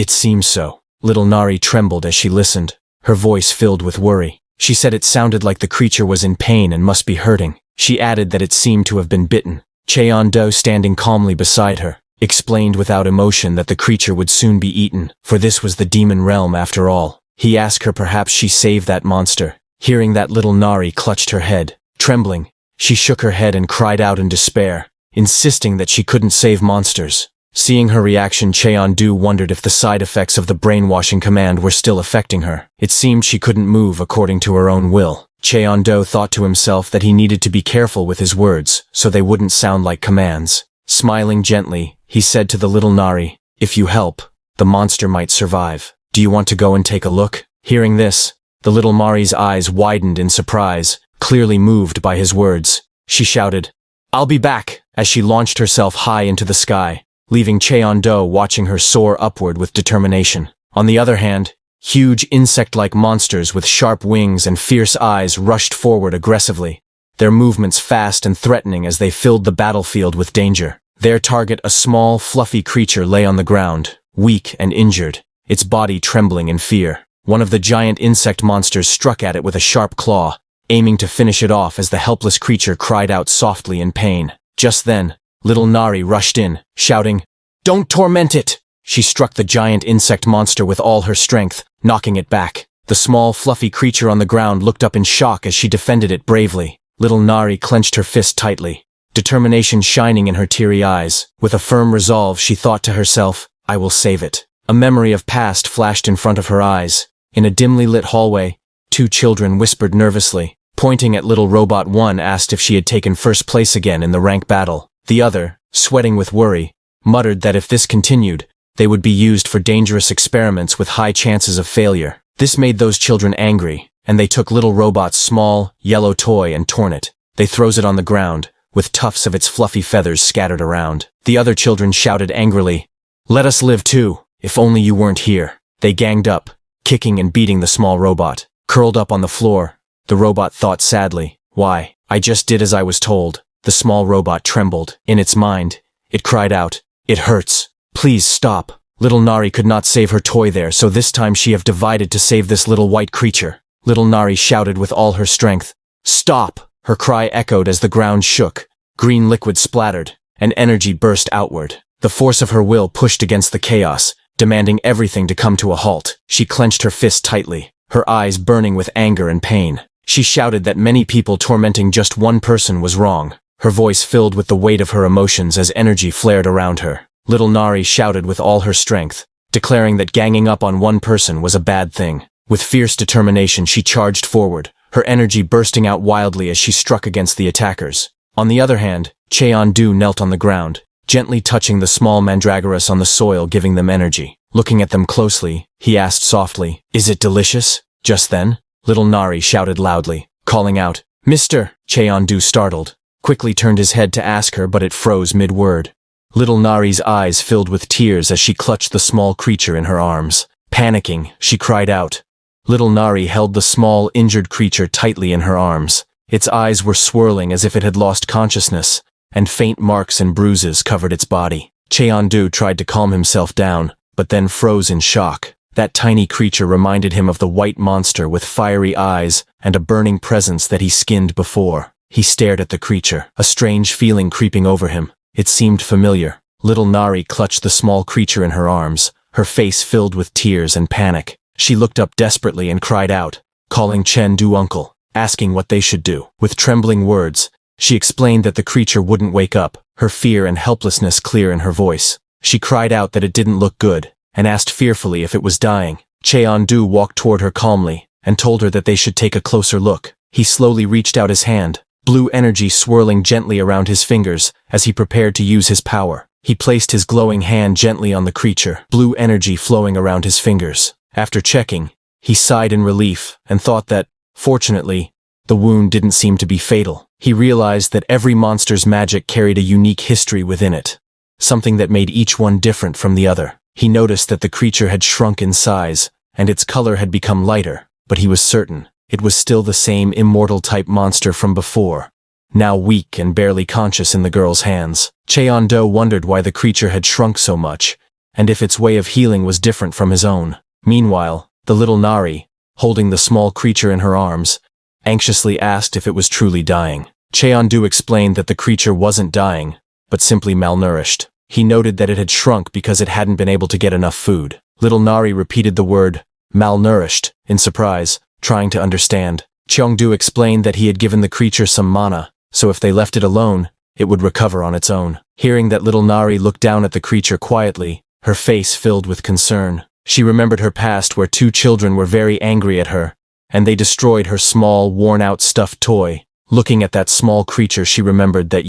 It seems so. Little Nari trembled as she listened, her voice filled with worry. She said it sounded like the creature was in pain and must be hurting. She added that it seemed to have been bitten. Cheon-do, standing calmly beside her, explained without emotion that the creature would soon be eaten, for this was the demon realm after all. He asked her perhaps she saved that monster. Hearing that, Little Nari clutched her head. Trembling, she shook her head and cried out in despair, insisting that she couldn't save monsters. Seeing her reaction, Cheon-do wondered if the side effects of the brainwashing command were still affecting her. It seemed she couldn't move according to her own will. Cheon-do thought to himself that he needed to be careful with his words, so they wouldn't sound like commands. Smiling gently, he said to the Little Nari, "If you help, the monster might survive. Do you want to go and take a look?" Hearing this, the Little Nari's eyes widened in surprise, clearly moved by his words. She shouted, "I'll be back," as she launched herself high into the sky, leaving Cheon-do watching her soar upward with determination. On the other hand, huge insect-like monsters with sharp wings and fierce eyes rushed forward aggressively, their movements fast and threatening as they filled the battlefield with danger. Their target, a small, fluffy creature, lay on the ground, weak and injured, its body trembling in fear. One of the giant insect monsters struck at it with a sharp claw, aiming to finish it off as the helpless creature cried out softly in pain. Just then, Little Nari rushed in, shouting, "Don't torment it!" She struck the giant insect monster with all her strength, knocking it back. The small, fluffy creature on the ground looked up in shock as she defended it bravely. Little Nari clenched her fist tightly, determination shining in her teary eyes. With a firm resolve, she thought to herself, "I will save it." A memory of past flashed in front of her eyes. In a dimly lit hallway, two children whispered nervously. Pointing at Little Robot, one asked if she had taken first place again in the rank battle. The other, sweating with worry, muttered that if this continued, they would be used for dangerous experiments with high chances of failure. This made those children angry, and they took Little Robot's small, yellow toy and torn it. They throws it on the ground, with tufts of its fluffy feathers scattered around. The other children shouted angrily, "Let us live too, if only you weren't here." They ganged up, kicking and beating the small robot. Curled up on the floor, the robot thought sadly, "Why, I just did as I was told." The small robot trembled. In its mind, it cried out, "It hurts. Please stop." Little Nari could not save her toy there, so this time she have divided to save this little white creature. Little Nari shouted with all her strength, "Stop!" Her cry echoed as the ground shook. Green liquid splattered, and energy burst outward. The force of her will pushed against the chaos, demanding everything to come to a halt. She clenched her fist tightly, her eyes burning with anger and pain. She shouted that many people tormenting just one person was wrong. Her voice filled with the weight of her emotions as energy flared around her. Little Nari shouted with all her strength, declaring that ganging up on one person was a bad thing. With fierce determination, she charged forward, her energy bursting out wildly as she struck against the attackers. On the other hand, Cheon-do knelt on the ground, gently touching the small mandragoras on the soil, giving them energy. Looking at them closely, he asked softly, "Is it delicious?" Just then, Little Nari shouted loudly, calling out, "Mister!" Cheon-do, startled, quickly turned his head to ask her, but it froze mid-word. Little Nari's eyes filled with tears as she clutched the small creature in her arms. Panicking, she cried out. Little Nari held the small, injured creature tightly in her arms. Its eyes were swirling as if it had lost consciousness, and faint marks and bruises covered its body. Cheon-do tried to calm himself down, but then froze in shock. That tiny creature reminded him of the white monster with fiery eyes and a burning presence that he skinned before. He stared at the creature, a strange feeling creeping over him. It seemed familiar. Little Nari clutched the small creature in her arms, her face filled with tears and panic. She looked up desperately and cried out, calling Cheon-do uncle, asking what they should do. With trembling words, she explained that the creature wouldn't wake up, her fear and helplessness clear in her voice. She cried out that it didn't look good, and asked fearfully if it was dying. Cheon-do walked toward her calmly, and told her that they should take a closer look. He slowly reached out his hand, blue energy swirling gently around his fingers as he prepared to use his power. He placed his glowing hand gently on the creature, blue energy flowing around his fingers. After checking, he sighed in relief and thought that, fortunately, the wound didn't seem to be fatal. He realized that every monster's magic carried a unique history within it, something that made each one different from the other. He noticed that the creature had shrunk in size, and its color had become lighter, but he was certain it was still the same immortal-type monster from before, now weak and barely conscious in the girl's hands. Cheon-do wondered why the creature had shrunk so much, and if its way of healing was different from his own. Meanwhile, the little Nari, holding the small creature in her arms, anxiously asked if it was truly dying. Cheondu explained that the creature wasn't dying, but simply malnourished. He noted that it had shrunk because it hadn't been able to get enough food. Little Nari repeated the word, malnourished, in surprise, trying to understand. Cheongdu explained that he had given the creature some mana, so if they left it alone, it would recover on its own. Hearing that little Nari looked down at the creature quietly, her face filled with concern. She remembered her past where two children were very angry at her, and they destroyed her small, worn-out stuffed toy. Looking at that small creature, she remembered that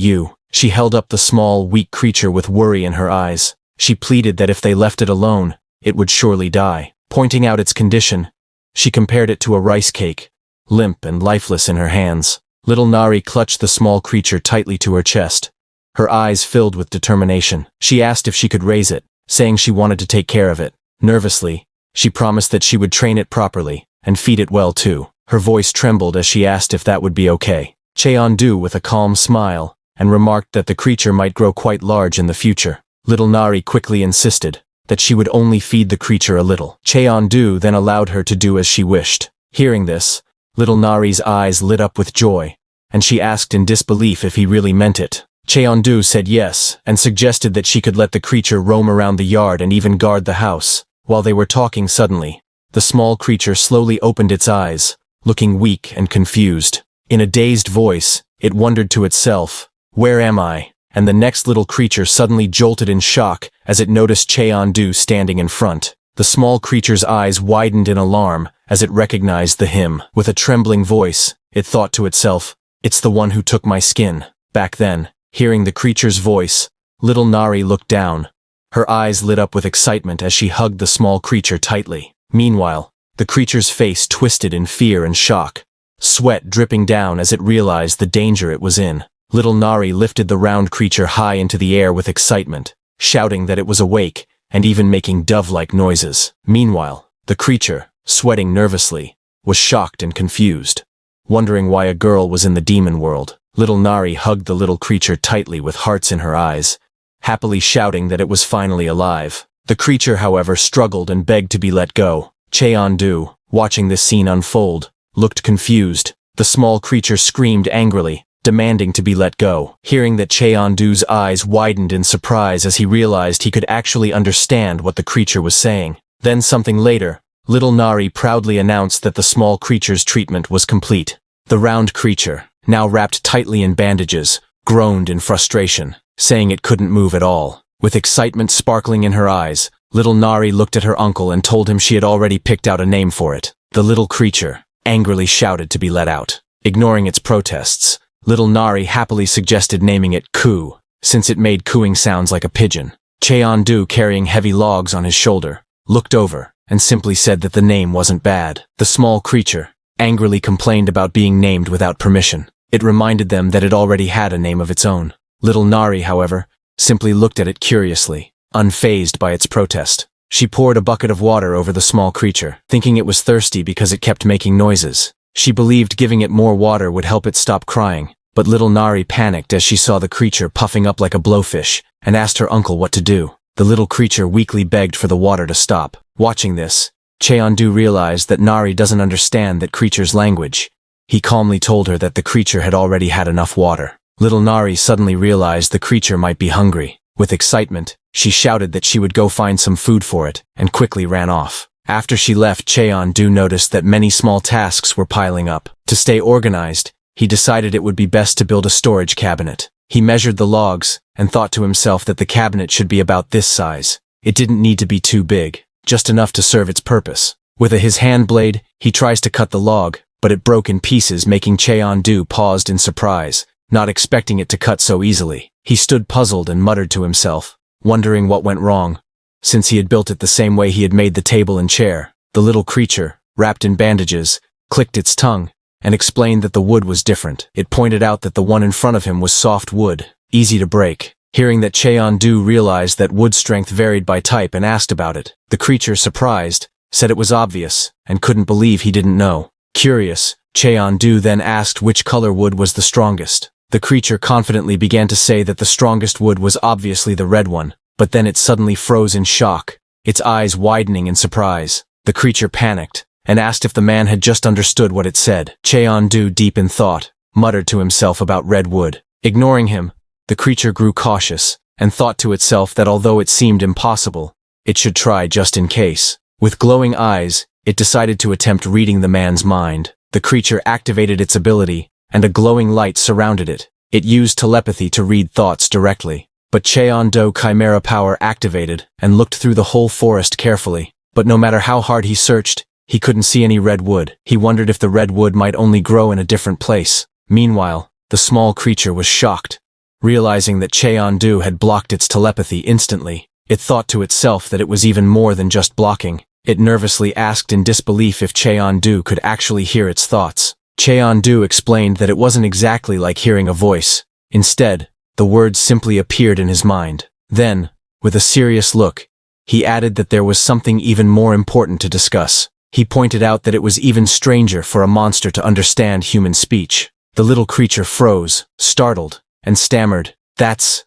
She held up the small, weak creature with worry in her eyes. She pleaded that if they left it alone, it would surely die. Pointing out its condition, she compared it to a rice cake, limp and lifeless in her hands. Little Nari clutched the small creature tightly to her chest, her eyes filled with determination. She asked if she could raise it, saying she wanted to take care of it. Nervously, she promised that she would train it properly, and feed it well too. Her voice trembled as she asked if that would be okay. Cheondu with a calm smile, and remarked that the creature might grow quite large in the future. Little Nari quickly insisted that she would only feed the creature a little. Cheondu then allowed her to do as she wished. Hearing this, little Nari's eyes lit up with joy, and she asked in disbelief if he really meant it. Cheondu said yes, and suggested that she could let the creature roam around the yard and even guard the house. While they were talking suddenly, the small creature slowly opened its eyes, looking weak and confused. In a dazed voice, it wondered to itself, "Where am I?" And the next little creature suddenly jolted in shock as it noticed Cheondu standing in front. The small creature's eyes widened in alarm as it recognized the him. With a trembling voice, it thought to itself, "It's the one who took my skin." Back then, hearing the creature's voice, little Nari looked down. Her eyes lit up with excitement as she hugged the small creature tightly. Meanwhile, the creature's face twisted in fear and shock, sweat dripping down as it realized the danger it was in. Little Nari lifted the round creature high into the air with excitement, shouting that it was awake and even making dove-like noises. Meanwhile, the creature, sweating nervously, was shocked and confused. Wondering why a girl was in the demon world, little Nari hugged the little creature tightly with hearts in her eyes, happily shouting that it was finally alive. The creature, however, struggled and begged to be let go. Cheondu, watching this scene unfold, looked confused. The small creature screamed angrily, demanding to be let go. Hearing that, Cheondu's eyes widened in surprise as he realized he could actually understand what the creature was saying. Then something later, little Nari proudly announced that the small creature's treatment was complete. The round creature, now wrapped tightly in bandages, groaned in frustration, saying it couldn't move at all. With excitement sparkling in her eyes, little Nari looked at her uncle and told him she had already picked out a name for it. The little creature angrily shouted to be let out. Ignoring its protests, little Nari happily suggested naming it Coo, since it made cooing sounds like a pigeon. Cheondu, carrying heavy logs on his shoulder, looked over and simply said that the name wasn't bad. The small creature angrily complained about being named without permission. It reminded them that it already had a name of its own. Little Nari, however, simply looked at it curiously, unfazed by its protest. She poured a bucket of water over the small creature, thinking it was thirsty because it kept making noises. She believed giving it more water would help it stop crying, but little Nari panicked as she saw the creature puffing up like a blowfish, and asked her uncle what to do. The little creature weakly begged for the water to stop. Watching this, Cheondu realized that Nari doesn't understand that creature's language. He calmly told her that the creature had already had enough water. Little Nari suddenly realized the creature might be hungry. With excitement, she shouted that she would go find some food for it, and quickly ran off. After she left, Cheondu noticed that many small tasks were piling up. To stay organized, he decided it would be best to build a storage cabinet. He measured the logs, and thought to himself that the cabinet should be about this size. It didn't need to be too big, just enough to serve its purpose. With his hand blade, he tries to cut the log, but it broke in pieces, making Cheondu paused in surprise, not expecting it to cut so easily. He stood puzzled and muttered to himself, wondering what went wrong. Since he had built it the same way he had made the table and chair, the little creature, wrapped in bandages, clicked its tongue, and explained that the wood was different. It pointed out that the one in front of him was soft wood, easy to break. Hearing that, Cheondu realized that wood strength varied by type and asked about it. The creature, surprised, said it was obvious, and couldn't believe he didn't know. Curious, Cheondu then asked which color wood was the strongest. The creature confidently began to say that the strongest wood was obviously the red one, but then it suddenly froze in shock, its eyes widening in surprise. The creature panicked, and asked if the man had just understood what it said. Cheon-do, deep in thought, muttered to himself about red wood. Ignoring him, the creature grew cautious, and thought to itself that although it seemed impossible, it should try just in case. With glowing eyes, it decided to attempt reading the man's mind. The creature activated its ability, and a glowing light surrounded it. It used telepathy to read thoughts directly. But Cheon-do Chimera power activated, and looked through the whole forest carefully. But no matter how hard he searched, he couldn't see any red wood. He wondered if the red wood might only grow in a different place. Meanwhile, the small creature was shocked. Realizing that Cheon-do had blocked its telepathy instantly, it thought to itself that it was even more than just blocking. It nervously asked in disbelief if Cheon-do could actually hear its thoughts. Cheon-do explained that it wasn't exactly like hearing a voice. Instead, the words simply appeared in his mind. Then, with a serious look, he added that there was something even more important to discuss. He pointed out that it was even stranger for a monster to understand human speech. The little creature froze, startled, and stammered.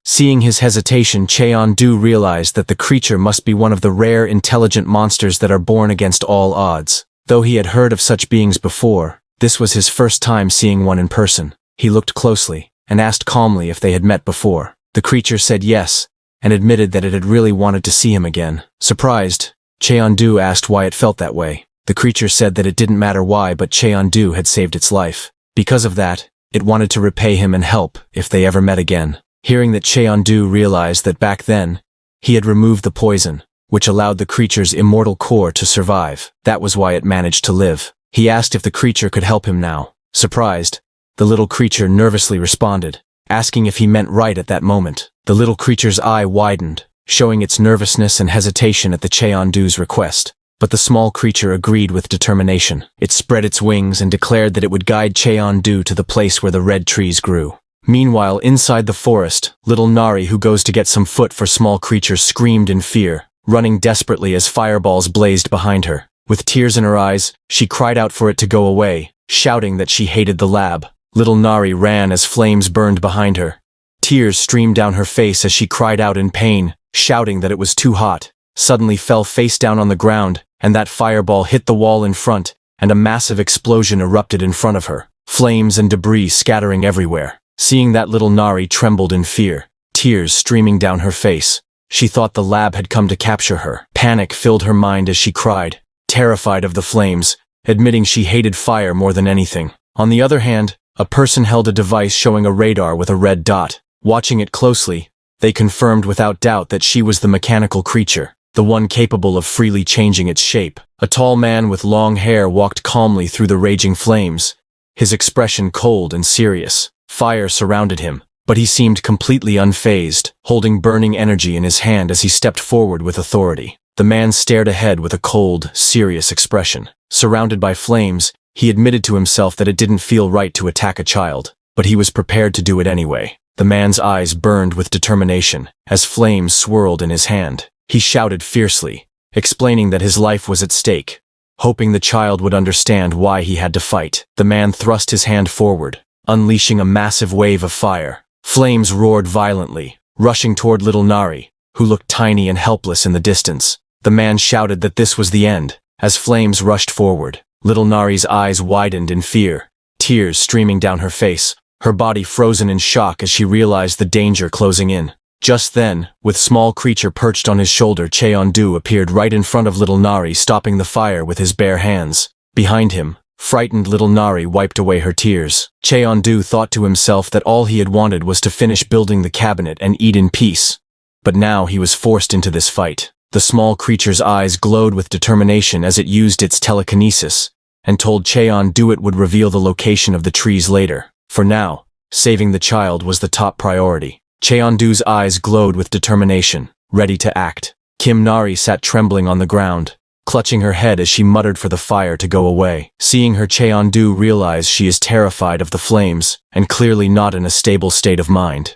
Seeing his hesitation, Cheon-do realized that the creature must be one of the rare intelligent monsters that are born against all odds. Though he had heard of such beings before, this was his first time seeing one in person. He looked closely, and asked calmly if they had met before. The creature said yes, and admitted that it had really wanted to see him again. Surprised, Cheon-do asked why it felt that way. The creature said that it didn't matter why, but Cheon-do had saved its life. Because of that, it wanted to repay him and help if they ever met again. Hearing that, Cheon-do realized that back then, he had removed the poison, which allowed the creature's immortal core to survive. That was why it managed to live. He asked if the creature could help him now. Surprised, the little creature nervously responded, asking if he meant right at that moment. The little creature's eye widened, showing its nervousness and hesitation at the Cheon-do's request. But the small creature agreed with determination. It spread its wings and declared that it would guide Cheon-do to the place where the red trees grew. Meanwhile, inside the forest, little Nari, who goes to get some food for small creature, screamed in fear, running desperately as fireballs blazed behind her. With tears in her eyes, she cried out for it to go away, shouting that she hated the lab. Little Nari ran as flames burned behind her. Tears streamed down her face as she cried out in pain, shouting that it was too hot. Suddenly fell face down on the ground, and that fireball hit the wall in front, and a massive explosion erupted in front of her, flames and debris scattering everywhere. Seeing that, little Nari trembled in fear, tears streaming down her face. She thought the lab had come to capture her. Panic filled her mind as she cried, terrified of the flames, admitting she hated fire more than anything. On the other hand, a person held a device showing a radar with a red dot. Watching it closely, they confirmed without doubt that she was the mechanical creature, the one capable of freely changing its shape. A tall man with long hair walked calmly through the raging flames, his expression cold and serious. Fire surrounded him, but he seemed completely unfazed, holding burning energy in his hand as he stepped forward with authority. The man stared ahead with a cold, serious expression. Surrounded by flames, he admitted to himself that it didn't feel right to attack a child, but he was prepared to do it anyway. The man's eyes burned with determination as flames swirled in his hand. He shouted fiercely, explaining that his life was at stake, hoping the child would understand why he had to fight. The man thrust his hand forward, unleashing a massive wave of fire. Flames roared violently, rushing toward little Nari, who looked tiny and helpless in the distance. The man shouted that this was the end. As flames rushed forward, little Nari's eyes widened in fear, tears streaming down her face, her body frozen in shock as she realized the danger closing in. Just then, with small creature perched on his shoulder, Cheon-do appeared right in front of little Nari, stopping the fire with his bare hands. Behind him, frightened little Nari wiped away her tears. Cheon-do thought to himself that all he had wanted was to finish building the cabinet and eat in peace. But now he was forced into this fight. The small creature's eyes glowed with determination as it used its telekinesis, and told Cheon-do it would reveal the location of the trees later. For now, saving the child was the top priority. Cheon-do's eyes glowed with determination, ready to act. Kim Nari sat trembling on the ground, clutching her head as she muttered for the fire to go away. Seeing her, Cheon-do realized she is terrified of the flames, and clearly not in a stable state of mind.